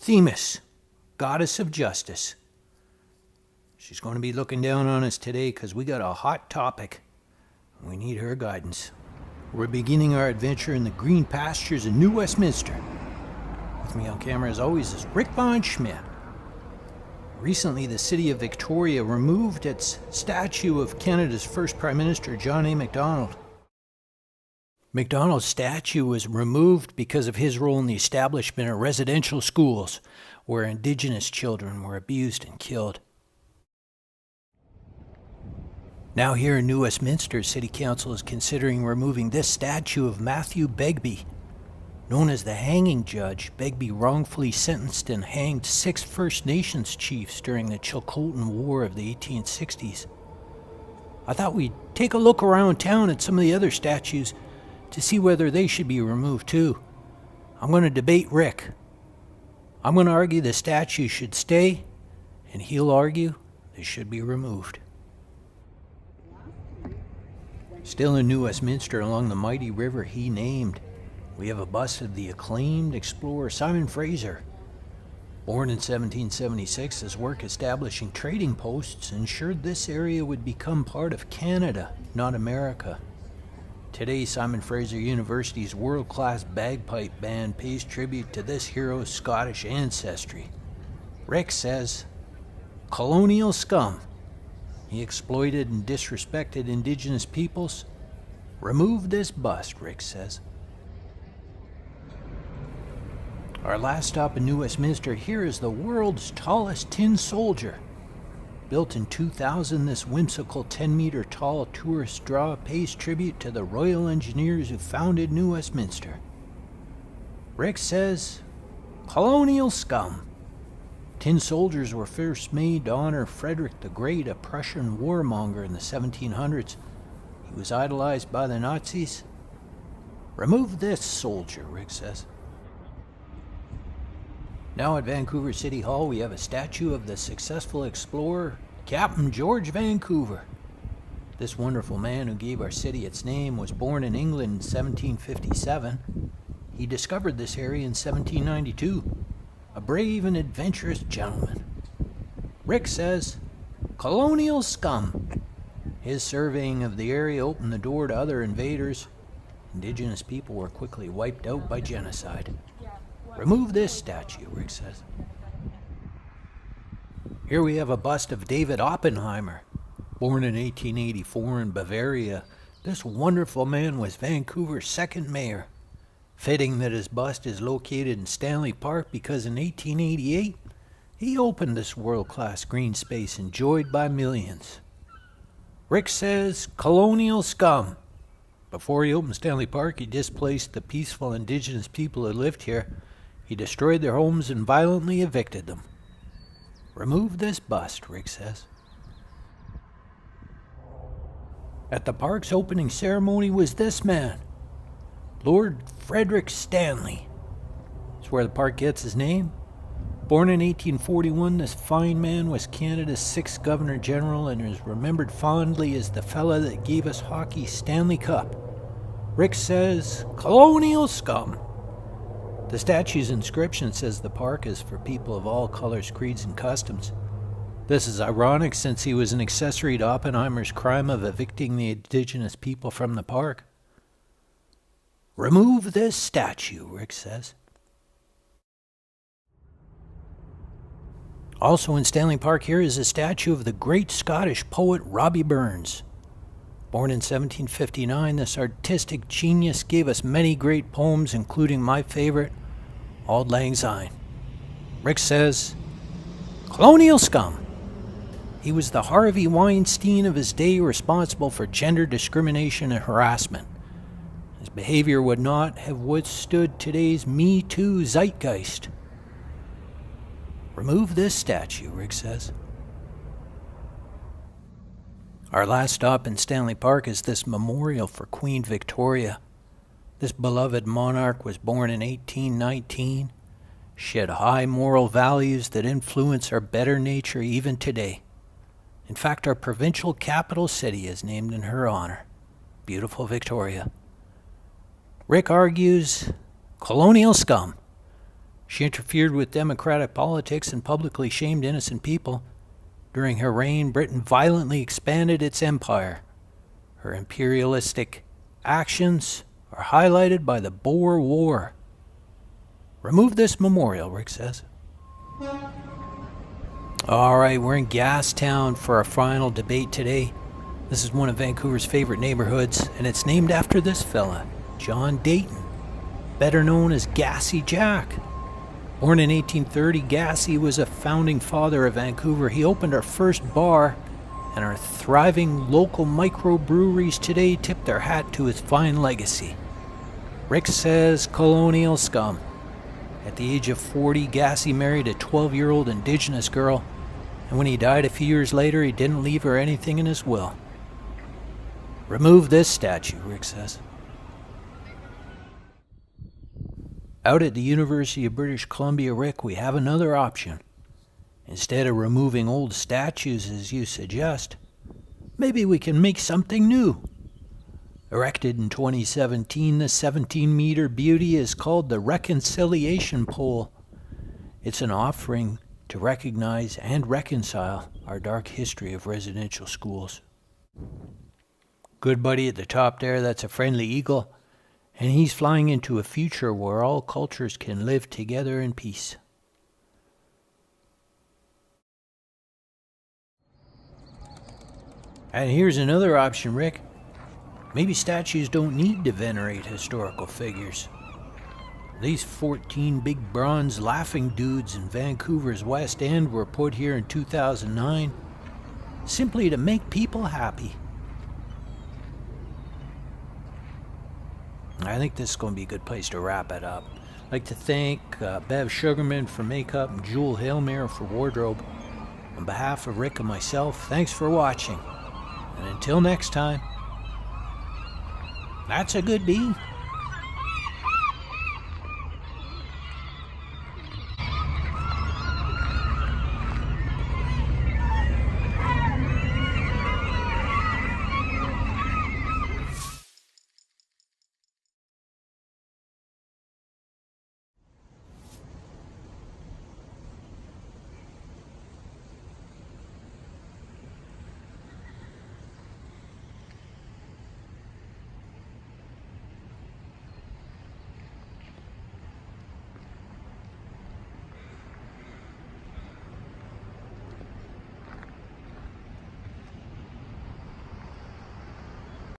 Themis, goddess of justice. She's going to be looking down on us today because we got a hot topic. We need her guidance. We're beginning our adventure in the green pastures of New Westminster. With me on camera as always is Rick Von Schmidt. Recently, the city of Victoria removed its statue of Canada's first Prime Minister, John A. Macdonald. Macdonald's statue was removed because of his role in the establishment of residential schools where Indigenous children were abused and killed. Now here in New Westminster, City Council is considering removing this statue of Matthew Begbie. Known as the Hanging Judge, Begbie wrongfully sentenced and hanged 6 First Nations chiefs during the Chilcotin War of the 1860s. I thought we'd take a look around town at some of the other statues to see whether they should be removed too. I'm going to debate Rick. I'm going to argue the statue should stay, and he'll argue they should be removed. Still in New Westminster, along the mighty river he named, we have a bust of the acclaimed explorer Simon Fraser. Born in 1776, his work establishing trading posts ensured this area would become part of Canada, not America. Today, Simon Fraser University's world-class bagpipe band pays tribute to this hero's Scottish ancestry. Rick says, colonial scum. He exploited and disrespected Indigenous peoples. Remove this bust, Rick says. Our last stop in New Westminster, here is the world's tallest tin soldier. Built in 2000, this whimsical 10-meter tall tourist draw pays tribute to the Royal Engineers who founded New Westminster. Rick says, colonial scum. Tin soldiers were first made to honor Frederick the Great, a Prussian warmonger in the 1700s. He was idolized by the Nazis. Remove this soldier, Rick says. Now at Vancouver City Hall, we have a statue of the successful explorer, Captain George Vancouver. This wonderful man who gave our city its name was born in England in 1757. He discovered this area in 1792. A brave and adventurous gentleman. Rick says, colonial scum. His surveying of the area opened the door to other invaders. Indigenous people were quickly wiped out by genocide. Remove this statue, Rick says. Here we have a bust of David Oppenheimer. Born in 1884 in Bavaria, this wonderful man was Vancouver's second mayor. Fitting that his bust is located in Stanley Park because in 1888, he opened this world-class green space enjoyed by millions. Rick says, colonial scum. Before he opened Stanley Park, he displaced the peaceful Indigenous people who lived here. He destroyed their homes and violently evicted them. Remove this bust, Rick says. At the park's opening ceremony was this man, Lord Frederick Stanley. That's where the park gets his name. Born in 1841, this fine man was Canada's 6th Governor General and is remembered fondly as the fella that gave us hockey's Stanley Cup. Rick says, colonial scum. The statue's inscription says the park is for people of all colors, creeds, and customs. This is ironic since he was an accessory to Oppenheimer's crime of evicting the Indigenous people from the park. Remove this statue, Rick says. Also in Stanley Park here is a statue of the great Scottish poet Robbie Burns. Born in 1759, this artistic genius gave us many great poems, including my favorite, Auld Lang Syne. Rick says, colonial scum. He was the Harvey Weinstein of his day, responsible for gender discrimination and harassment. His behavior would not have withstood today's Me Too zeitgeist. Remove this statue, Rick says. Our last stop in Stanley Park is this memorial for Queen Victoria. This beloved monarch was born in 1819. She had high moral values that influence our better nature even today. In fact, our provincial capital city is named in her honor, beautiful Victoria. Rick argues, colonial scum. She interfered with democratic politics and publicly shamed innocent people. During her reign, Britain violently expanded its empire. Her imperialistic actions are highlighted by the Boer War. Remove this memorial, Rick says. All right, we're in Gastown for our final debate today. This is one of Vancouver's favorite neighborhoods, and it's named after this fella, John Dayton, better known as Gassy Jack. Born in 1830, Gassy was a founding father of Vancouver. He opened our first bar, and our thriving local microbreweries today tip their hat to his fine legacy. Rick says colonial scum. At the age of 40, Gassy married a 12-year-old Indigenous girl, and when he died a few years later, he didn't leave her anything in his will. Remove this statue, Rick says. Out at the University of British Columbia, Rick, we have another option. Instead of removing old statues as you suggest, maybe we can make something new. Erected in 2017, the 17-meter beauty is called the Reconciliation Pole. It's an offering to recognize and reconcile our dark history of residential schools. Good buddy at the top there, that's a friendly eagle. And he's flying into a future where all cultures can live together in peace. And here's another option, Rick. Maybe statues don't need to venerate historical figures. These 14 big bronze laughing dudes in Vancouver's West End were put here in 2009 simply to make people happy. I think this is going to be a good place to wrap it up. I'd like to thank Bev Sugarman for makeup and Jewel Hailmere for wardrobe. On behalf of Rick and myself, thanks for watching. And until next time, that's a good bee.